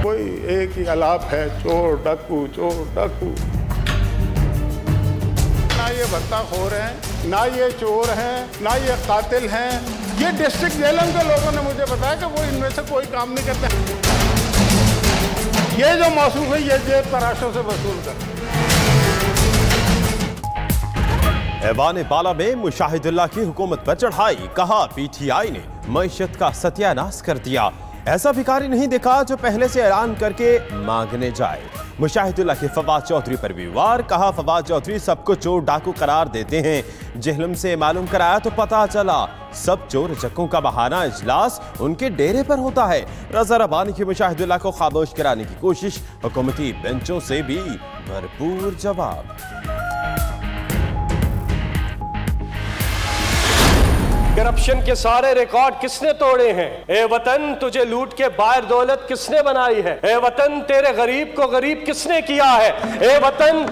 कोई एक ही अलाप है, चोर डाकू चोर डाकू। ना ये भत्ताखोर हैं, ना ये चोर हैं, ना ये कातिल हैं। ये डिस्ट्रिक्ट जेलम के लोगों ने मुझे बताया कि वो इनमें से कोई काम नहीं करते। ये जो मौसूफ है ये जेब तराशों से वसूल करते। ऐवान बाला में मुशाहिदुल्लाह की हुकूमत पर चढ़ाई, कहा पीटीआई ने मईशत का सत्यानाश कर दिया। ऐसा भिखारी नहीं देखा जो पहले से ऐलान करके मांगने जाए। मुशाहिदुल्लाह के फवाद चौधरी पर भी वार, कहा फवाद चौधरी सबको चोर डाकू करार देते हैं। जेहलम से मालूम कराया तो पता चला सब चोर जक्कों का बहाना इजलास उनके डेरे पर होता है। रज़ा रब्बानी की मुशाहिदुल्लाह को खामोश कराने की कोशिश, हुकूमती बेंचों से भी भरपूर जवाब। करप्शन के सारे रिकॉर्ड किसने तोड़े हैं? ए वतन तुझे लूट के बाहर दौलत किसने बनाई है? ए वतन तेरे गरीब को गरीब किसने किया है? ए वतन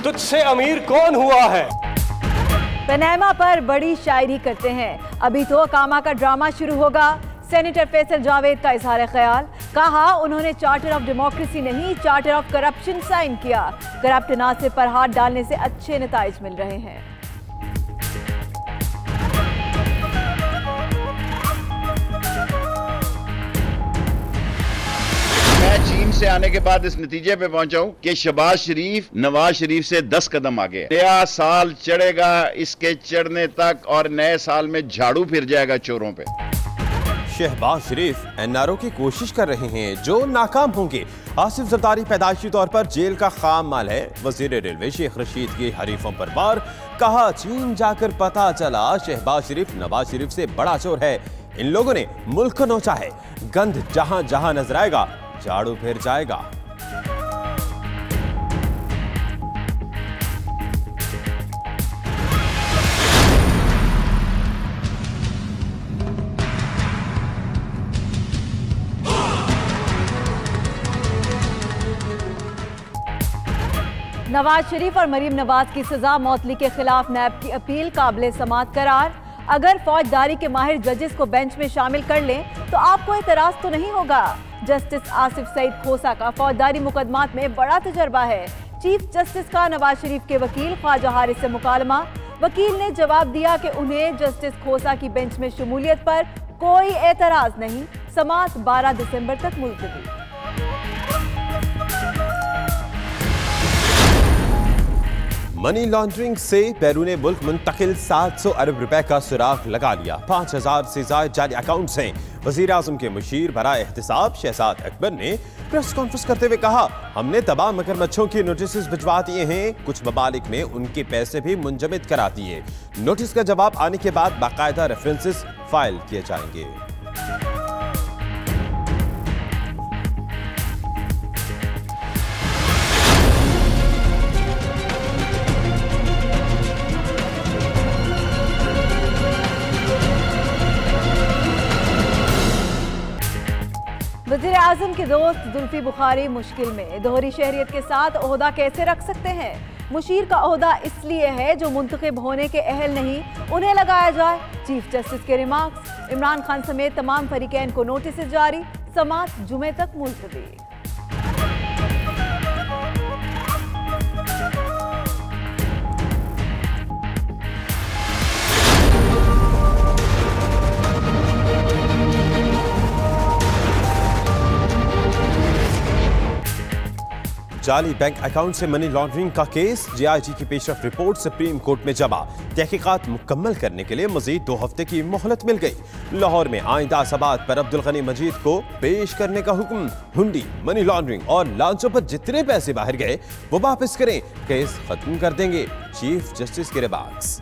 तुझसे अमीर कौन हुआ है? पनामा पर बड़ी शायरी करते हैं। अभी तो कामा का ड्रामा शुरू होगा। सेनेटर फैसल जावेद का इजहार ख्याल, कहा उन्होंने चार्टर ऑफ डेमोक्रेसी नहीं चार्टर ऑफ करप्शन साइन किया। करप्ट नासिर पर हाथ डालने से अच्छे नताइज मिल रहे हैं। चीन से आने के बाद इस नतीजे पे पहुंचा हूं कि शहबाज शरीफ नवाज शरीफ से 10 कदम आगे। नया साल चढ़ेगा, इसके चढ़ने तक और नए साल में झाड़ू फिर जाएगा चोरों पे। शहबाज शरीफ एनआरओ की कोशिश कर रहे हैं जो नाकाम होंगे। आसिफ जरदारी पैदाइशी तौर पर जेल का खाम माल है। वजीर रेलवे शेख रशीद के हरीफों पर वार, कहा चीन जाकर पता चला शहबाज शरीफ नवाज शरीफ से बड़ा चोर है। इन लोगों ने मुल्क को नोचा है। गंद जहां जहां नजर आएगा झाड़ू फिर जाएगा। नवाज शरीफ और मरीम नवाज की सजा मौतली के खिलाफ नैब की अपील काबिल समाअत करार। अगर फौजदारी के माहिर जजेस को बेंच में शामिल कर लें तो आपको एतराज तो नहीं होगा। जस्टिस आसिफ सईद खोसा का फौजदारी मुकदमात में बड़ा तजर्बा है। चीफ जस्टिस का नवाज शरीफ के वकील ख्वाजा हारिस से मुकालमा। वकील ने जवाब दिया कि उन्हें जस्टिस खोसा की बेंच में शमूलियत पर कोई एतराज नहीं। समाअत 12 दिसंबर तक मुलतवी। मनी लॉन्ड्रिंग से बैरून मुल्क मुंतकिल 700 अरब रुपए का सुराग लगा लिया। 5000 से ज्यादा जाली अकाउंट्स हैं। वजीर आजम के मुशीर बरा एहतिसाब शहजाद अकबर ने प्रेस कॉन्फ्रेंस करते हुए कहा, हमने तमाम मगरमच्छों की नोटिस भिजवा दिए हैं। कुछ ममालिक ने उनके पैसे भी मुंजमद करा दिए। नोटिस का जवाब आने के बाद बाकायदा रेफरेंसेस फाइल किए जाएंगे। वज़ीर आज़म के दोस्त जुल्फी बुखारी मुश्किल में। दोहरी शहरियत के साथ ओहदा कैसे रख सकते हैं? मुशीर का ओहदा इसलिए है जो मुंतखब होने के अहल नहीं, उन्हें लगाया जाए। चीफ जस्टिस के रिमार्क्स। इमरान खान समेत तमाम फरीकैन को नोटिस जारी। समाअत जुमे तक मुलतवी। जाली बैंक अकाउंट से मनी लॉन्ड्रिंग का केस। जेआईटी की पेशरफ रिपोर्ट सुप्रीम कोर्ट में जमा। तहकीकात मुकम्मल करने के लिए मजीद 2 हफ्ते की मोहलत मिल गई। लाहौर में आइंदा सबात पर अब्दुल गनी मजीद को पेश करने का हुक्म। हुंडी, मनी लॉन्ड्रिंग और लांचों पर जितने पैसे बाहर गए वो वापस करें, केस खत्म कर देंगे। चीफ जस्टिस के रिमार्क्स।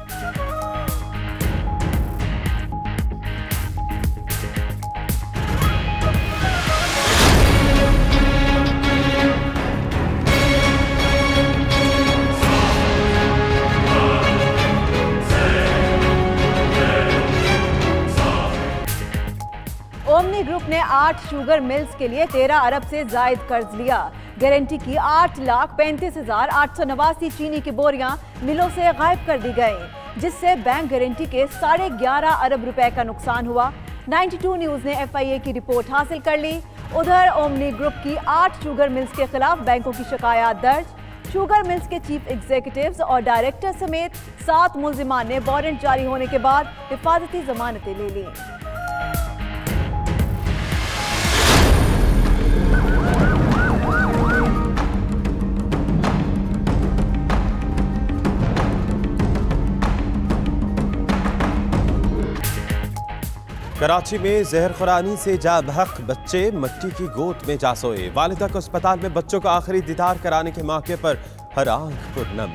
ओमनी ग्रुप ने 8 शुगर मिल्स के लिए 13 अरब से जायद कर्ज लिया। गारंटी की 8,35,889 चीनी की बोरियां मिलों से गायब कर दी गईं, जिससे बैंक गारंटी के 11.5 अरब रुपए का नुकसान हुआ। 92 न्यूज ने FIA की रिपोर्ट हासिल कर ली। उधर ओमनी ग्रुप की 8 शुगर मिल्स के खिलाफ बैंकों की शिकायत दर्ज। शुगर मिल्स के चीफ एग्जीक्यूटिव्स और डायरेक्टर समेत 7 मुल्जिमान ने वारंट जारी होने के बाद हिफाजती जमानतें ले ली। कराची में जहरखुरानी से जा बहक बच्चे मट्टी की गोद में जा सोए। वालिदा को अस्पताल में बच्चों का आखिरी दीदार कराने के मौके पर हर आंख पुरनम।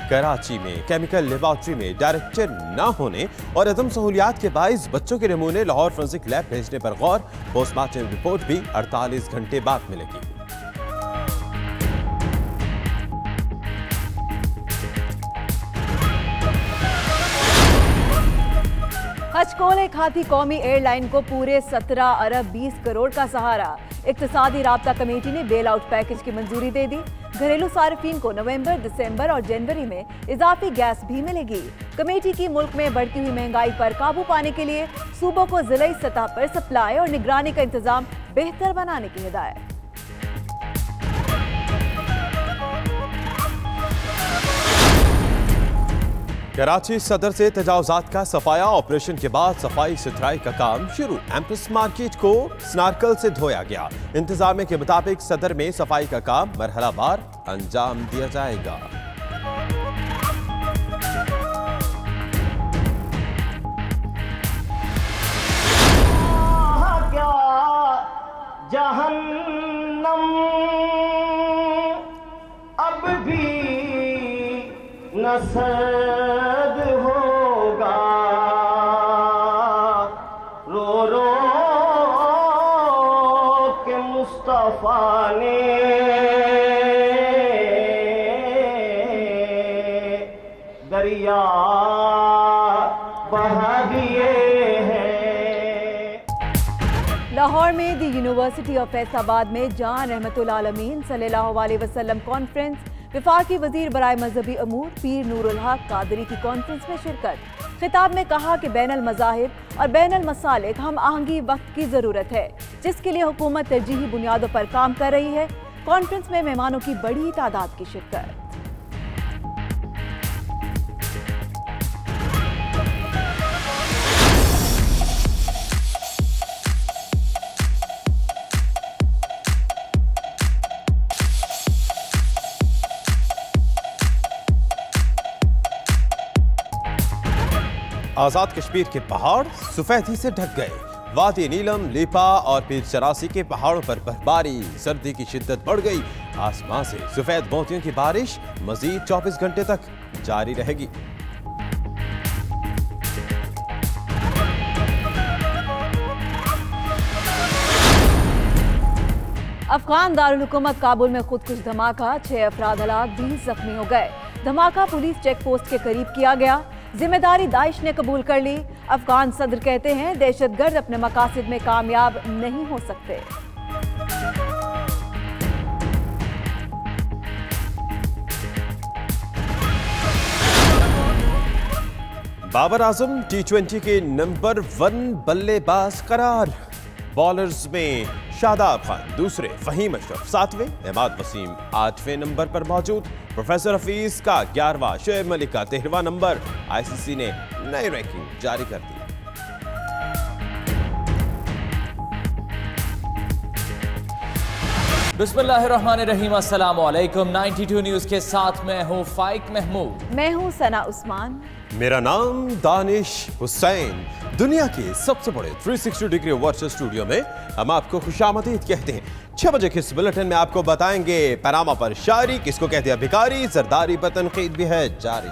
कराची में केमिकल लेबॉर्ट्री में डायरेक्टर न होने और अदम सहूलियात के बाइस बच्चों के नमूने लाहौर फोरेंसिक लैब भेजने पर गौर। पोस्टमार्टम रिपोर्ट भी 48 घंटे बाद मिलेगी। हजकोले खाती कौमी एयरलाइन को पूरे 17 अरब 20 करोड़ का सहारा। इक्तिसादी राब्ता कमेटी ने बेल आउट पैकेज की मंजूरी दे दी। घरेलू सार्फिन को नवंबर, दिसंबर और जनवरी में इजाफी गैस भी मिलेगी। कमेटी की मुल्क में बढ़ती हुई महंगाई पर काबू पाने के लिए सूबों को जिलाई सतह पर सप्लाई और निगरानी का इंतजाम बेहतर बनाने की हिदायत। कराची सदर से तजावुजात का सफाया ऑपरेशन के बाद सफाई सुथराई का काम शुरू। एम्प्रेस मार्केट को स्नार्कल से धोया गया। इंतजामिया के मुताबिक सदर में सफाई का काम मरहलावार अंजाम दिया जाएगा। जहन्नम अब भी न सद होगा, रो रो के मुस्तफा ने दरिया बहा दिए हैं। लाहौर में दी यूनिवर्सिटी ऑफ फैसलाबाद में जान रहमतुल आलमीन सल्लल्लाहु अलैहि वसल्लम कॉन्फ्रेंस, विफाकी वजीर बराए मजहबी अमूर पीर नूरुल हक कादरी की कॉन्फ्रेंस में शिरकत। खिताब में कहा कि बैनुल मज़ाहिब और बैनुल मसालिक हम आहंगी वक्त की ज़रूरत है, जिसके लिए हुकूमत तरजीही बुनियादों पर काम कर रही है। कॉन्फ्रेंस में मेहमानों की बड़ी तादाद की शिरकत। आजाद कश्मीर के पहाड़ सफेदी से ढक गए। वादी नीलम, लीपा और पीर चरासी के पहाड़ों पर बर्फबारी, सर्दी की शिद्दत बढ़ गई। आसमान से सफेद मोतियों की बारिश मजीद 24 घंटे तक जारी रहेगी। अफगान दारुल हुकूमत काबुल में खुदकुश धमाका, 6 अफराद हलाक, 20 जख्मी हो गए। धमाका पुलिस चेक पोस्ट के करीब किया गया। जिम्मेदारी दाइश ने कबूल कर ली। अफगान सदर कहते हैं दहशतगर्द अपने मकासद में कामयाब नहीं हो सकते। बाबर आजम T20 के नंबर 1 बल्लेबाज करार। बॉलर्स में शादाब खान दूसरे, फहीम अशरफ 7वें, इमाद वसीम 8वें नंबर पर मौजूद। प्रोफेसर हफीज का 11वां, शोएब मलिक का 13वां नंबर। ICC ने नई रैंकिंग जारी कर दी। बिस्मिल्लाहिर्रहमानिर्रहीम, अस्सलाम वालेकुम। 92 न्यूज के साथ मैं हूं फाइक महमूद। मैं हूं सना उस्मान। मेरा नाम दानिश हुसैन। दुनिया के सबसे बड़े 360 डिग्री वर्चुअल स्टूडियो में हम आपको खुशामदीद कहते हैं। 6 बजे के इस बुलेटिन में आपको बताएंगे पनामा पर शायरी किसको कहते हैं भिखारी, जरदारी पर तनकीद भी है जारी।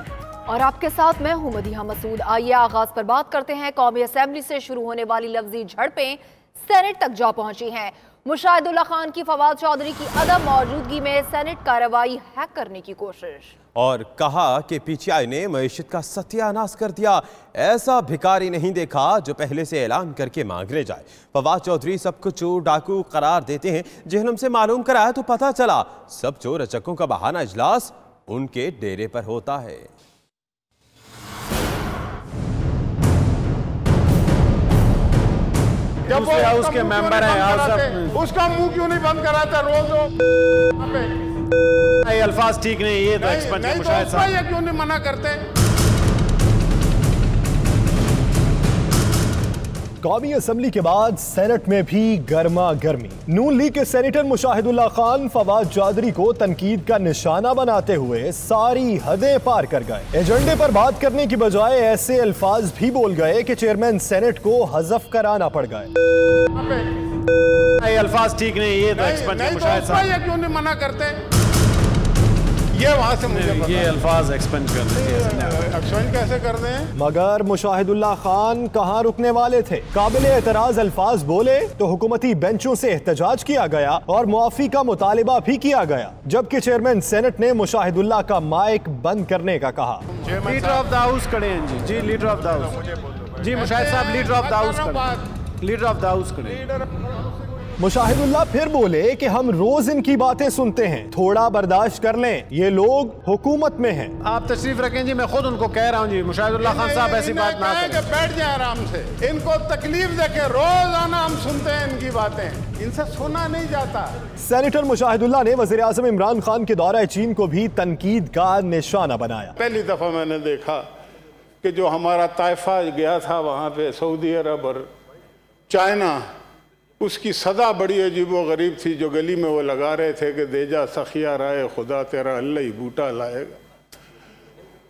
और आपके साथ मैं हूं मदीहा मसूद। आइए आगाज पर बात करते हैं। कौमी असेंबली से शुरू होने वाली लफ्जी झड़पें सेनेट तक जा पहुंची हैं। मुशाहिदुल्लाह खान की फवाद चौधरी की अदम मौजूदगी में सेनेट कार्रवाई हैक करने की कोशिश। और कहा कि PTI ने मईशत का सत्यानाश कर दिया। ऐसा भिखारी नहीं देखा जो पहले से ऐलान करके मांगने जाए। फवाद चौधरी सबको चोर डाकू करार देते हैं। जेहलम से मालूम कराया तो पता चला सब चोर अचक्कों का बहाना इजलास उनके डेरे पर होता है। दूसरे हाउस के मेंबर हैं, उसका मुंह क्यों नहीं बंद कराता रोज? अल्फाज ठीक नहीं, ये तो एक्सपर्ट है मुशाहिद साहब, ये क्यों नहीं मना करते? कौमी असेंबली के बाद सेनेट में भी गर्मा गर्मी। नून लीग के सेनेटर मुशाहिदुल्लाह खान फवाद चौधरी को तनकीद का निशाना बनाते हुए सारी हदें पार कर गए। एजेंडे पर बात करने की बजाय ऐसे अल्फाज भी बोल गए कि चेयरमैन सेनेट को हज़फ कराना पड़ गए। अल्फाज ठीक नहीं, ये तो एक्सपर्ट है मुशाहिद साहब, ये क्यों नहीं मना करते? ये वहां से मुझे पता, ये अल्फाज एक्सपेंड कर एक्सपेंड कैसे कर दें? मगर मुशाहिदुल्लाह खान कहां रुकने वाले थे? काबिल एतराज अल्फाज बोले तो हुकूमती बेंचों से एहतजाज किया गया और मुआफी का मुतालिबा भी किया गया, जबकि चेयरमैन सेनेट ने मुशाहिदुल्लाह का माइक बंद करने का कहा। लीडर ऑफ द हाउस खड़े हैं जी, लीडर ऑफ द हाउस जी, मुशाहिद साहब लीडर ऑफ द हाउस खड़े, लीडर ऑफ द हाउस खड़े। मुशाहिदुल्लाह फिर बोले कि हम रोज इनकी बातें सुनते हैं, थोड़ा बर्दाश्त कर लें, ये लोग हुकूमत में हैं। आप तशरीफ रखें जी, मैं खुद उनको कह रहा हूं जी, मुशाहिदुल्लाह खान साहब ऐसी बात ना करें। बैठ जाए आराम से, इनको तकलीफ देके रोजाना हम सुनते हैं इनकी बातें, इनसे सुना नहीं जाता। सेनेटर मुशाहिदुल्लाह ने वज़ीर आज़म इमरान खान के दौरा चीन को भी तनकीद का निशाना बनाया। पहली दफा मैंने देखा कि जो हमारा ताइफा गया था वहां पे सऊदी अरब और चाइना, उसकी सदा बड़ी अजीबो गरीब थी, जो गली में वो लगा रहे थे कि देजा सखिया राय खुदा तेरा अल्लाह ही बूटा लाएगा।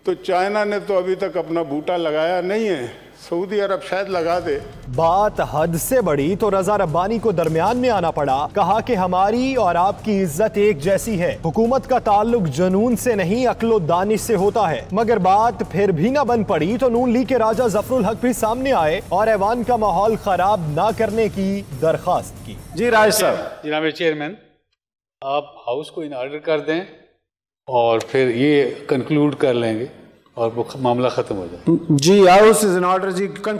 तो चाइना ने तो अभी तक अपना बूटा लगाया नहीं है, सऊदी अरब शायद लगा दे। बात हद से बड़ी तो रजा रब्बानी को दरमियान में आना पड़ा। कहा कि हमारी और आपकी इज्जत एक जैसी है, हुकूमत का ताल्लुक जुनून से नहीं अक्लो दानिश से होता है। मगर बात फिर भी ना बन पड़ी तो नून लीग के राजा जफरुल हक भी सामने आए और ऐवान का माहौल खराब ना करने की दरखास्त की। जी राज साहब। जनाब चेयरमैन, आप हाउस को इन ऑर्डर कर दें और फिर ये कंक्लूड कर लेंगे और वो मामला खत्म हो जाए। जी house is in order ji.